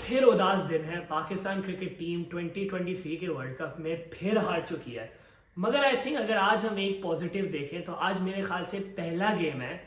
फिर उदास दिन है। पाकिस्तान क्रिकेट टीम 2023 के वर्ल्ड कप में फिर हार चुकी है। मगर आई थिंक अगर आज हम एक पॉजिटिव देखें तो आज मेरे ख्याल से पहला गेम है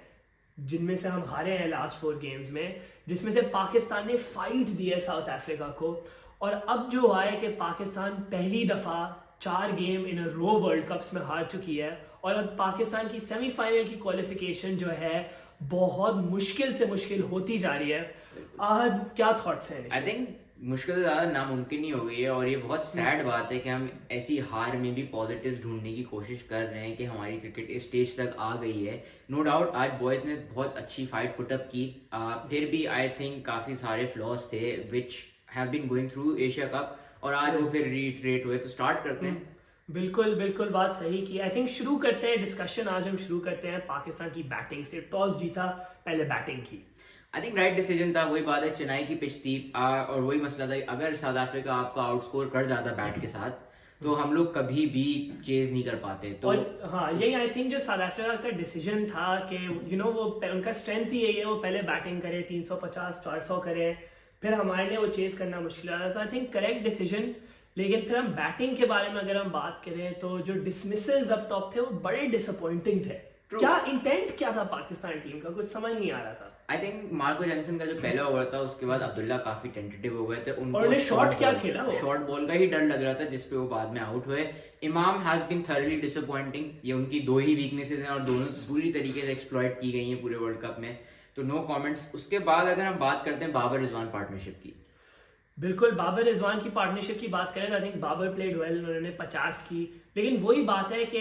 जिनमें से हम हारे हैं लास्ट 4 गेम्स में, जिसमें से पाकिस्तान ने फाइट दी है साउथ अफ्रीका को। और अब जो हुआ है कि पाकिस्तान पहली दफ़ा 4 game in a row world cups में हार चुकी है और अब पाकिस्तान की सेमीफाइनल की क्वालिफिकेशन जो है बहुत मुश्किल से मुश्किल होती जा रही है। क्या थॉट्स हैं? आई थिंक मुश्किल से ज़्यादा नामुमकिन ही हो गई है और ये बहुत सैड बात है कि हम ऐसी हार में भी पॉजिटिव ढूंढने की कोशिश कर रहे हैं कि हमारी क्रिकेट इस स्टेज तक आ गई है। नो डाउट आज बॉयज़ ने बहुत अच्छी फाइट पुटअप की, फिर भी आई थिंक काफ़ी सारे फ्लॉज थे which have been going through Asia cup और आज वो फिर रीट्रेट हुए। तो स्टार्ट करते हैं। बिल्कुल बिल्कुल बात सही की। आई थिंक शुरू करते हैं डिस्कशन। आज हम शुरू करते हैं पाकिस्तान की बैटिंग से। टॉस जीता, पहले बैटिंग की। आई थिंक राइट डिसीजन था। वही बात है, चेन्नई की पिच थी और वही मसला था अगर साउथ अफ्रीका आपका आउटस्कोर कर जाता बैट के साथ तो हम लोग कभी भी चेज नहीं कर पाते। तो और हाँ, यही आई थिंक जो साउथ अफ्रीका का डिसीजन था कि वो उनका स्ट्रेंथ ही यही है, वो पहले बैटिंग करे, 350-400 करे, फिर हमारे लिए वो चेज करना मुश्किल था। तो आई थिंक करेक्ट डिसीजन। लेकिन फिर हम बैटिंग के बारे में अगर हम बात करें तो जो डिसमिसल्स अप टॉप थे वो बड़े डिसअपॉइंटिंग थे। क्या इंटेंट क्या था पाकिस्तान टीम का, कुछ समझ नहीं आ रहा था। आई थिंक मार्को जॉनसन का जो पहला ओवर था उसके बाद अब्दुल्ला काफी टेंटेटिव हो गए थे। उन्होंने शॉट क्या खेला, शॉर्ट बॉल का ही डर लग रहा था जिसपे वो बाद में आउट हुए। इमाम हैज बीन थॉरली डिसअपॉइंटिंग। ये उनकी 2 ही वीकनेसेस हैं और दोनों पूरी तरीके से एक्सप्लॉइट की गई हैं पूरे वर्ल्ड कप में, तो नो कमेंट्स। उसके बाद अगर हम बात करते हैं बाबर रिजवान पार्टनरशिप की, बिल्कुल बाबर रिजवान की पार्टनरशिप की बात करें तो I think Babar played well, उन्होंने 50 की। लेकिन वही बात है कि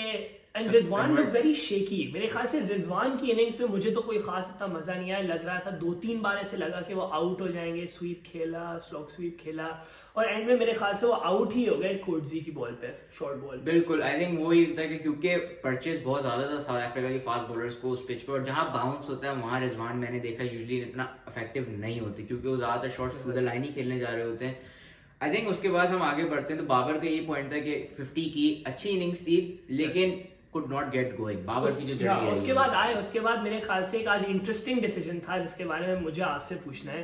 and Rizwan look very shaky. मेरे ख्याल से रिजवान की इनिंग्स पे मुझे तो कोई खास इतना मजा नहीं आया। लग रहा था 2-3 बार ऐसे लगा कि वो आउट हो जाएंगे। स्वीप खेला, स्लॉग स्वीप खेला और एंड में मेरे ख्याल से वो आउट ही हो गए कोटजी की बॉल पे, शॉर्ट बॉल। बिल्कुल आई थिंक वही होता है कि क्योंकि परचेज बहुत ज्यादा था साउथ अफ्रीका की फास्ट बॉलर्स को उस पिच पर, और जहां बाउंस होता है वहां रिजवान मैंने देखा यूजुअली इतना इफेक्टिव नहीं होती क्योंकि वो ज्यादातर शॉट्स थ्रू द लाइन ही खेलने जा रहे होते हैं। आई थिंक उसके बाद हम आगे बढ़ते हैं तो बाबर का ये पॉइंट था कि 50 की अच्छी इनिंग्स थी लेकिन could not get going. Babar की जो जर्नी है उसके बाद मेरे ख्याल से एक आज इंटरेस्टिंग डिसीजन था जिसके बारे में मुझे आपसे पूछना है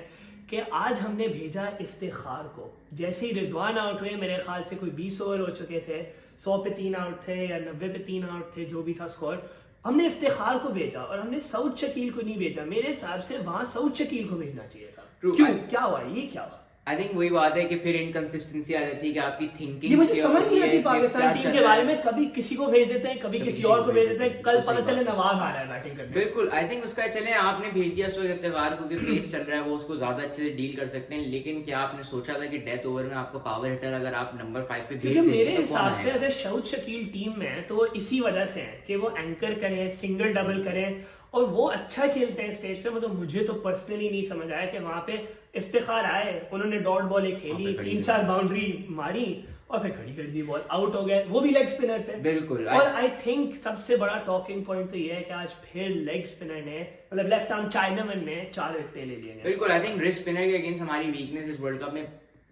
कि आज हमने भेजा इफ्तिखार को। जैसे ही रिजवान आउट हुए, मेरे ख्याल से कोई 20 ओवर हो चुके थे, 100 पे 3 आउट थे या 90 पे 3 आउट थे, जो भी था स्कोर, हमने इफ्तिखार को भेजा और हमने सऊद शकील को नहीं भेजा। मेरे हिसाब से वहां सऊद शकील को भेजना चाहिए था। क्यों, क्या हुआ, ये क्या हुआ? आई थिंक वही बात है कि फिर इनकंसिस्टेंसी आ जाती है कि आपकी थिंकिंग। ये मुझे समझ नहीं आती पाकिस्तान टीम के बारे में। कभी किसी को भेज देते हैं, कभी किसी और को भेज देते हैं। कल पता चले नवाज आ रहा है बैटिंग करने। बिल्कुल आई थिंक उसका चले आपने भेज दिया सो इफ्तिखार को कि पेस चल रहा है, वो उसको ज्यादा अच्छे से डील कर सकते हैं। लेकिन क्या आपने सोचा था कि डेथ ओवर में आपको पावर हिटर अगर आप नंबर 5 पे भेज देंगे? मेरे हिसाब से अगर सऊद शकील टीम में है तो इसी वजह से है कि वो एंकर करें, सिंगल डबल करें और वो अच्छा खेलते हैं स्टेज पे। मतलब मुझे तो पर्सनली नहीं समझ आया कि वहां पे इफ्तिखार आए, उन्होंने डॉट बॉल खेली, 3-4 बाउंड्री मारी और फिर खड़ी कर दी बॉल, आउट हो गए, वो भी लेग स्पिनर पे। बिल्कुल। और आई थिंक सबसे बड़ा टॉकिंग पॉइंट तो ये है कि आज फिर लेग स्पिनर ने, मतलब लेफ्ट आर्म चाइनामैन ने 4 विकेटें ले लिए। बिल्कुल आई थिंक रिस्ट स्पिनर के अगेंस्ट हमारी वीकनेस इस वर्ल्ड कप में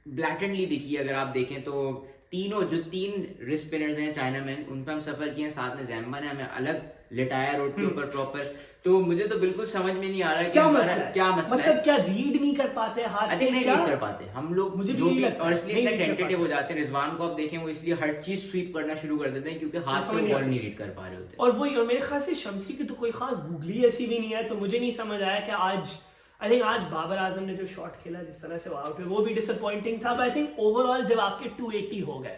ब्लैटेंटली दिखी। अगर आप देखें तो जो 3 रिस्ट स्पिनर्स हैं चाइनामैन, उन पर हम सफर किए, साथ में जैम्बा ने हमें अलग लिटाया रोड के ऊपर प्रॉपर। तो मुझे तो बिल्कुल समझ में नहीं आ रहा क्या मसला है। मतलब क्या रीड नहीं कर पाते हाथ से? नहीं कर पाते हम लोग, मुझे जो भी, और इसलिए इतना टेंटेटिव हो जाते हैं। रिजवान को आप देखें वो इसलिए हर चीज स्वीप करना शुरू कर देते हैं क्योंकि हाथ से बॉल नहीं रीड कर पा रहे होते। और वही, और मेरे ख्याल से शम्सी की तो कोई खास गूगली ऐसी भी नहीं है। तो मुझे नहीं समझ आया कि आज आई थिंक आज बाबर आजम ने जो शॉट खेला, जिस तरह से वो आउट हुए, वो भी डिसअपॉइंटिंग था। आई थिंक ओवरऑल जब आपके 280 हो गए,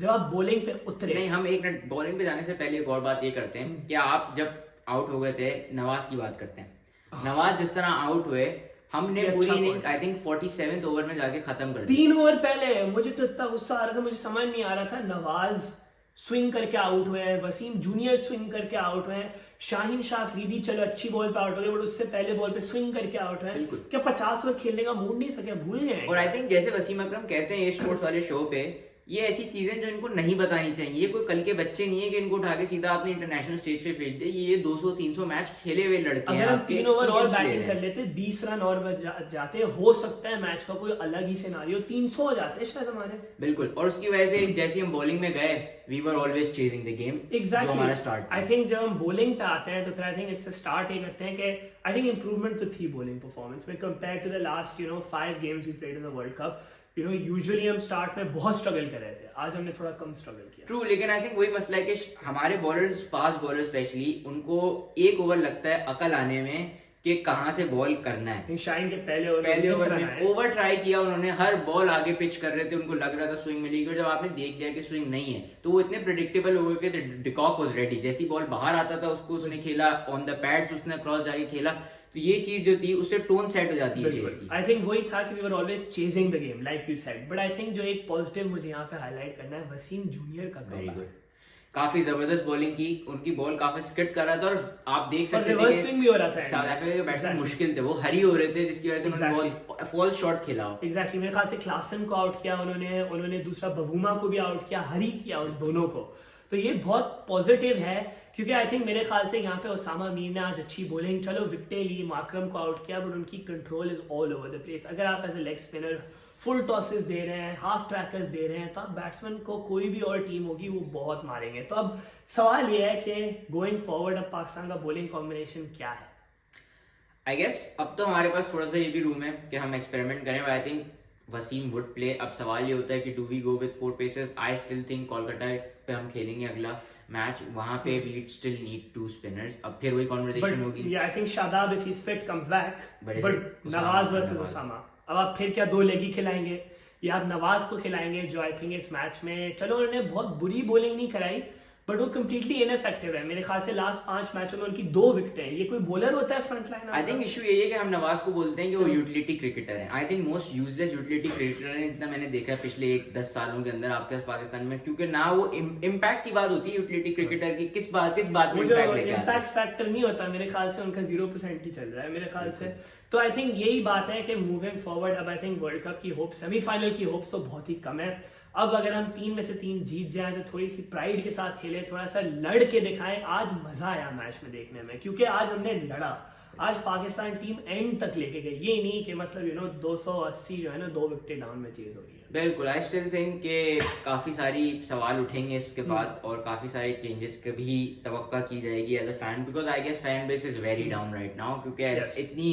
जब आप बॉलिंग पे उतरे। नहीं, हम 1 मिनट बॉलिंग पे जाने से पहले एक और बात ये करते हैं कि आप जब आउट हो गए थे, नवाज की बात करते हैं। नवाज जिस तरह आउट हुए, हमने पूरी इनिंग आई थिंक 47वें ओवर में जाके खत्म कर दी। 3 ओवर पहले मुझे तो इतना गुस्सा आ रहा था, मुझे समझ नहीं आ रहा था। नवाज स्विंग करके आउट हुए हैं, वसीम जूनियर स्विंग करके आउट हुए हैं, शाहीन शाह अफरीदी चलो अच्छी बॉल पे आउट हो गए, बट उससे पहले बॉल पे स्विंग करके आउट हुए हैं। क्या 50 ओवर खेलने का मूड नहीं था, क्या भूल गए? और आई थिंक जैसे वसीम अकरम कहते हैं ये स्पोर्ट्स वाले शो पे ये ऐसी चीजें जो इनको नहीं बतानी चाहिए। ये कोई कल के बच्चे नहीं है कि इनको उठा के सीधा आपने इंटरनेशनल स्टेज पे भेज दे। ये 200-300 मैच खेले हुए लड़के हैं। अगर हम आपके 3 ओवर और experienced बैटिंग player कर हैं। लेते 20 रन और जाते, हो सकता है मैच का कोई अलग ही सिनारियो 300 हो जाते शायद हमारे। बिल्कुल, और उसकी वजह से जैसे हम बॉलिंग में गए, we were always chasing the game. जो हमारा स्टार्ट आई थिंक जब हम बॉलिंग पे आते हैं तो फिर आई थिंक इससे स्टार्ट ये करते हैं कि आई थिंक इंप्रूवमेंट तो थी बॉलिंग परफॉर्मेंस में compare to the last 5 games we played in the world cup. Usually हम स्टार्ट में बहुत स्ट्रगल कर रहे थे, आज हमने थोड़ा कम स्ट्रगल किया। ट्रू, लेकिन आई थिंक वही मसला है कि हमारे बॉलर्स, फास्ट बॉलर स्पेशली, उनको 1 ओवर लगता है अकल आने में कि कहाँ से बॉल करना है। शाइन के पहले ओवर में ओवर ट्राई किया उन्होंने, हर बॉल आगे पिच कर रहे थे, उनको लग रहा था स्विंग मिलेगी, और जब आपने देख लिया कि स्विंग नहीं है तो वो इतने प्रेडिक्टेबल हो गए कि डिकॉक वाज रेडी। जैसी बॉल बाहर आता था उसको उसने खेला, ऑन द पैड्स उसने क्रॉस जाके खेला, तो ये चीज जो थी उससे टोन सेट हो जाती है चेस की। आई थिंक वही था कि we were always chasing the game like you said. But I think जो एक पॉजिटिव मुझे यहाँ पे हाईलाइट करना है, वसीम जूनियर का वेरी कमबैक। गुड, काफी जबरदस्त बॉलिंग की, उनकी बॉल काफी स्किट कर रहा था, और आप देख सकते थे रिवर्स स्विंग भी हो रहा था। साउथ अफ्रीका के बैट्समैन मुश्किल थे, वो हरी हो रहे थे, जिसकी वजह से उन्होंने बहुत फॉल्स शॉट खेला। एग्जैक्टली, मेरे ख्याल से क्लासन को आउट किया उन्होंने दूसरा बवूमा को भी आउट किया, हरी किया उन दोनों को। तो ये बहुत पॉजिटिव है, क्योंकि आई थिंक मेरे ख्याल से यहाँ पे ओसामा मीर ने आज अच्छी बॉलिंग, चलो विकेटें ली, माकरम को आउट किया, बट उनकी control is all over the place. अगर आप as a leg spinner full tosses दे रहे हैं, हाफ ट्रैकर्स दे रहे हैं, तो आप बैट्समैन को कोई भी और टीम होगी वो बहुत मारेंगे। तो अब सवाल ये है कि गोइंग फॉरवर्ड अब पाकिस्तान का बॉलिंग कॉम्बिनेशन क्या है? आई गेस अब तो हमारे पास थोड़ा सा ये भी रूम है कि हम एक्सपेरिमेंट करें। I think Wasim would play. अब सवाल ये होता है कि do we go with 4 pacers? I still think Kolkata पे हम खेलेंगे अगला मैच, वहां पे वी स्टिल नीड 2 स्पिनर्स। अब फिर वही कॉन्वर्सेशन होगी। I think Shadab if he is fit comes back, but Nawaz versus Osama, अब आप फिर क्या 2 लेगी खिलाएंगे या आप नवाज को खिलाएंगे, जो आई थिंक इस मैच में, चलो उन्होंने बहुत बुरी बॉलिंग नहीं कराई, बट वो कंप्लीटली इनइफेक्टिव है। मेरे ख्याल से लास्ट 5 मैचों में उनकी 2 विकेटें हैं। ये कोई बॉलर होता है front line? I think issue यही है कि हम नवाज को बोलते हैं कि वो यूटिलिटी क्रिकेटर है। I think most useless utility cricketer है जितना मैंने देखा है पिछले 10 सालों के अंदर आपके पाकिस्तान में, क्योंकि ना वो इम्पैक्ट की बात होती है यूटिलिटी क्रिकेटर की, किस बात में इम्पैक्ट फैक्टर नहीं होता। मेरे ख्याल से उनका 0% ही चल रहा है मेरे ख्याल से। तो आई थिंक यही बात है कि मूविंग फॉरवर्ड अब आई थिंक वर्ल्ड कप की होप, सेमीफाइनल की होप्स तो बहुत ही कम है। अब अगर हम 3 में से 3 जीत जाएं तो थोड़ी सी प्राइड के साथ खेले, थोड़ा सा लड़ के दिखाएं। आज मजा आया मैच में देखने में, क्योंकि आज हमने लड़ा। आज पाकिस्तान टीम एंड तक लेके गई, ये नहीं कि मतलब 280 जो है ना 2 विकेट डाउन में चेज हो रही है। बिल्कुल, आई स्टिल थिंक कि काफी सारी सवाल उठेंगे इसके बाद, और काफी सारे चेंजेस की भी तवक्का की जाएगी as a fan, because I guess fan base is very down right now, क्योंकि इतनी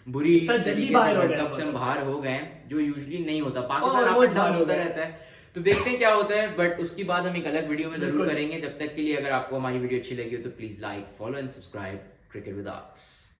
बुरी जल्दी बाहर हो गए, से हम बाहर हो गए, जो यूजुअली नहीं होता। पाकिस्तान आपस डाउन होता रहता है, तो देखते हैं क्या होता है। बट उसके बाद हम एक अलग वीडियो में जरूर करेंगे। जब तक के लिए अगर आपको हमारी वीडियो अच्छी लगी हो तो please like, follow and subscribe cricket with arcs.